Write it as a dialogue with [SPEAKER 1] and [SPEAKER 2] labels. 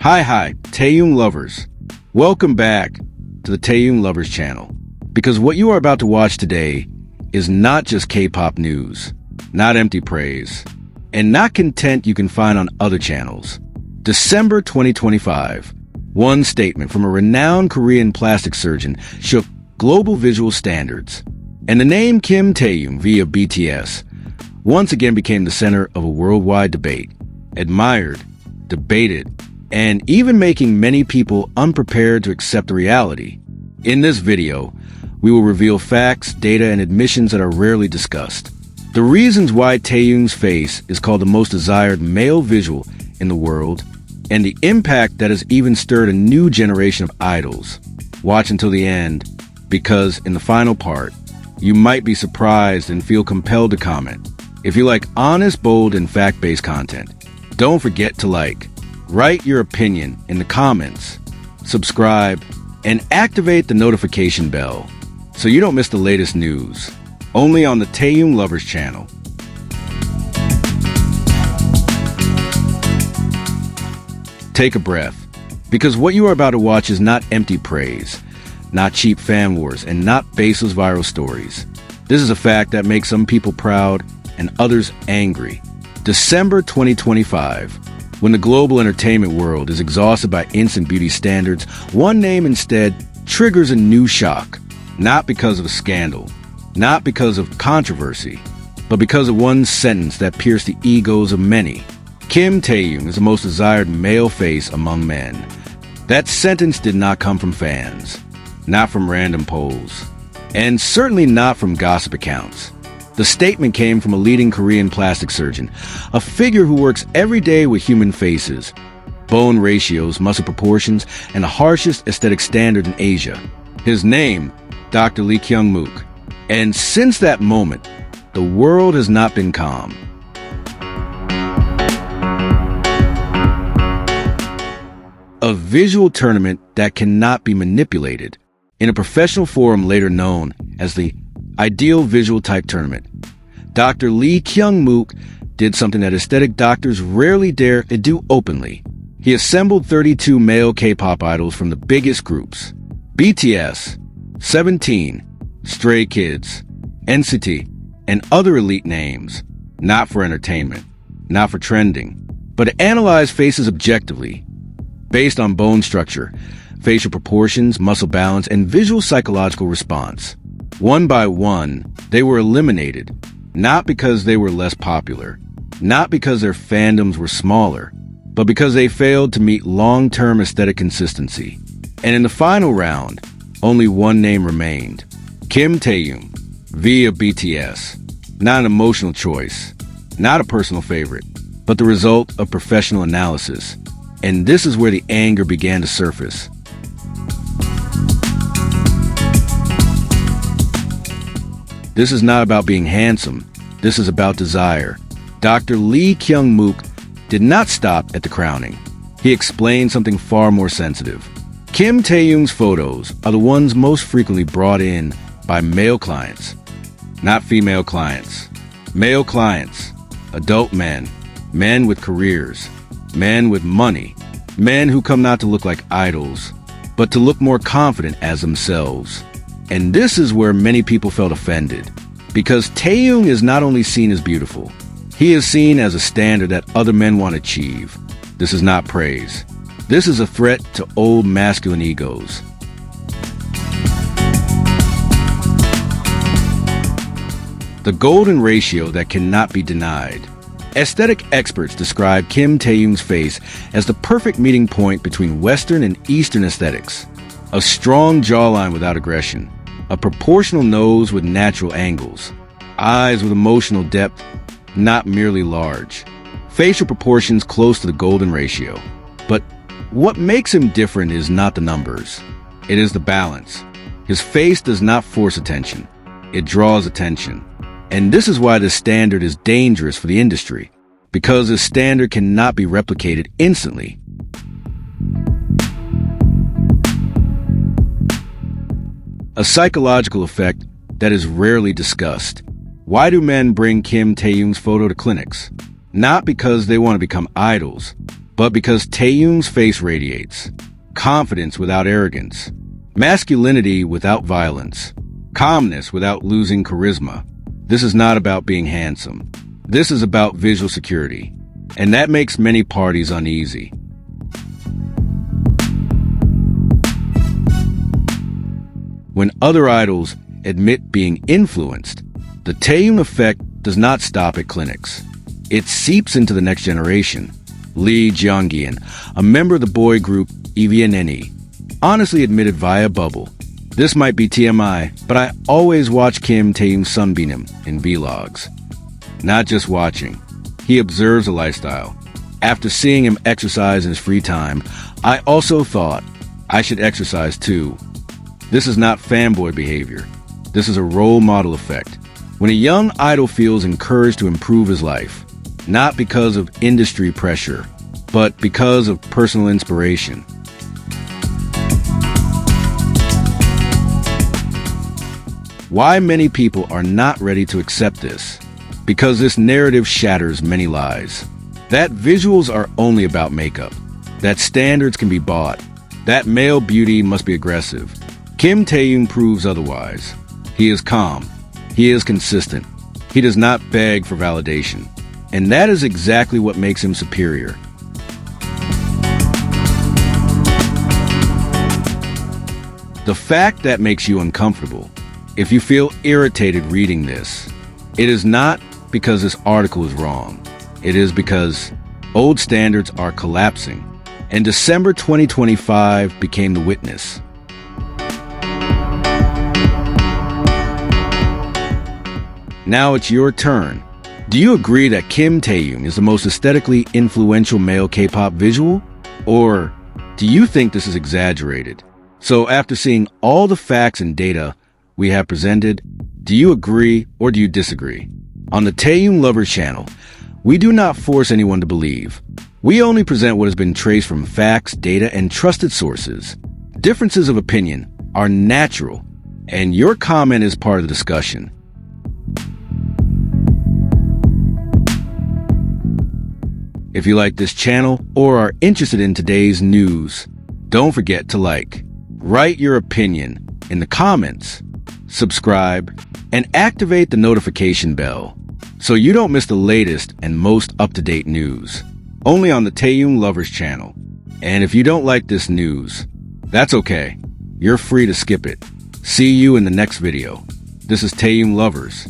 [SPEAKER 1] Hi, Taehyung Lovers. Welcome back to the Taehyung Lovers channel. Because what you are about to watch today is not just K-pop news, not empty praise, and not content you can find on other channels. December 2025, one statement from a renowned Korean plastic surgeon shook global visual standards, and the name Kim Taehyung via BTS once again became the center of a worldwide debate, admired, debated, and even making many people unprepared to accept the reality. In this video, we will reveal facts, data, and admissions that are rarely discussed. The reasons why Taehyung's face is called the most desired male visual in the world, and the impact that has even stirred a new generation of idols. Watch until the end, because in the final part, you might be surprised and feel compelled to comment. If you like honest, bold, and fact-based content, don't forget to write your opinion in the comments, subscribe, and activate the notification bell so you don't miss the latest news, only on the Taehyung Lovers channel. Take a breath, because what you are about to watch is not empty praise, not cheap fan wars, and not baseless viral stories. This is a fact that makes some people proud and others angry. December 2025. When the global entertainment world is exhausted by instant beauty standards, one name instead triggers a new shock. Not because of a scandal, not because of controversy, but because of one sentence that pierced the egos of many. Kim Taehyung is the most desired male face among men. That sentence did not come from fans, not from random polls, and certainly not from gossip accounts. The statement came from a leading Korean plastic surgeon, a figure who works every day with human faces, bone ratios, muscle proportions, and the harshest aesthetic standard in Asia. His name, Dr. Kyung Mook. And since that moment, the world has not been calm. A visual tournament that cannot be manipulated, in a professional forum later known as the Ideal Visual Type Tournament. Dr. Kyung Mook did something that aesthetic doctors rarely dare to do openly. He assembled 32 male K-pop idols from the biggest groups: BTS, 17, Stray Kids, NCT, and other elite names, not for entertainment, not for trending, but to analyze faces objectively, based on bone structure, facial proportions, muscle balance, and visual psychological response. One by one, they were eliminated, not because they were less popular, not because their fandoms were smaller, but because they failed to meet long-term aesthetic consistency. And in the final round, only one name remained: Kim Taehyung, via BTS. Not an emotional choice, not a personal favorite, but the result of professional analysis. And this is where the anger began to surface. This is not about being handsome. This is about desire. Dr. Kyung Mook did not stop at the crowning. He explained something far more sensitive. Kim Taehyung's photos are the ones most frequently brought in by male clients, not female clients. Male clients, adult men, men with careers, men with money, men who come not to look like idols, but to look more confident as themselves. And this is where many people felt offended, because Taehyung is not only seen as beautiful, he is seen as a standard that other men want to achieve. This is not praise. This is a threat to old masculine egos. The golden ratio that cannot be denied. Aesthetic experts describe Kim Taehyung's face as the perfect meeting point between Western and Eastern aesthetics. A strong jawline without aggression, a proportional nose with natural angles, eyes with emotional depth, not merely large, facial proportions close to the golden ratio. But what makes him different is not the numbers. It is the balance. His face does not force attention. It draws attention. And this is why this standard is dangerous for the industry, because this standard cannot be replicated instantly. A psychological effect that is rarely discussed. Why do men bring Kim Taehyung's photo to clinics? Not because they want to become idols, but because Taehyung's face radiates confidence without arrogance, masculinity without violence, calmness without losing charisma. This is not about being handsome. This is about visual security, and that makes many parties uneasy. When other idols admit being influenced, the Taehyung effect does not stop at clinics. It seeps into the next generation. Lee Jeonggian, a member of the boy group EVNNE, honestly admitted via Bubble, "This might be TMI, but I always watch Kim Taehyung sunbeam him in vlogs." Not just watching, he observes a lifestyle. After seeing him exercise in his free time, I also thought I should exercise too. This is not fanboy behavior. This is a role model effect. When a young idol feels encouraged to improve his life, not because of industry pressure, but because of personal inspiration. Why many people are not ready to accept this? Because this narrative shatters many lies. That visuals are only about makeup. That standards can be bought. That male beauty must be aggressive. Kim Taehyung proves otherwise. He is calm. He is consistent. He does not beg for validation. And that is exactly what makes him superior. The fact that makes you uncomfortable, if you feel irritated reading this, it is not because this article is wrong. It is because old standards are collapsing, and December 2025 became the witness. Now it's your turn. Do you agree that Kim Taehyung is the most aesthetically influential male K-pop visual? Or do you think this is exaggerated? So after seeing all the facts and data we have presented, do you agree or do you disagree? On the Taehyung Lovers channel, we do not force anyone to believe. We only present what has been traced from facts, data, and trusted sources. Differences of opinion are natural, and your comment is part of the discussion. If you like this channel or are interested in today's news, don't forget to like, write your opinion in the comments, subscribe, and activate the notification bell so you don't miss the latest and most up-to-date news. Only on the Taehyung Lovers channel. And if you don't like this news, that's okay. You're free to skip it. See you in the next video. This is Taehyung Lovers.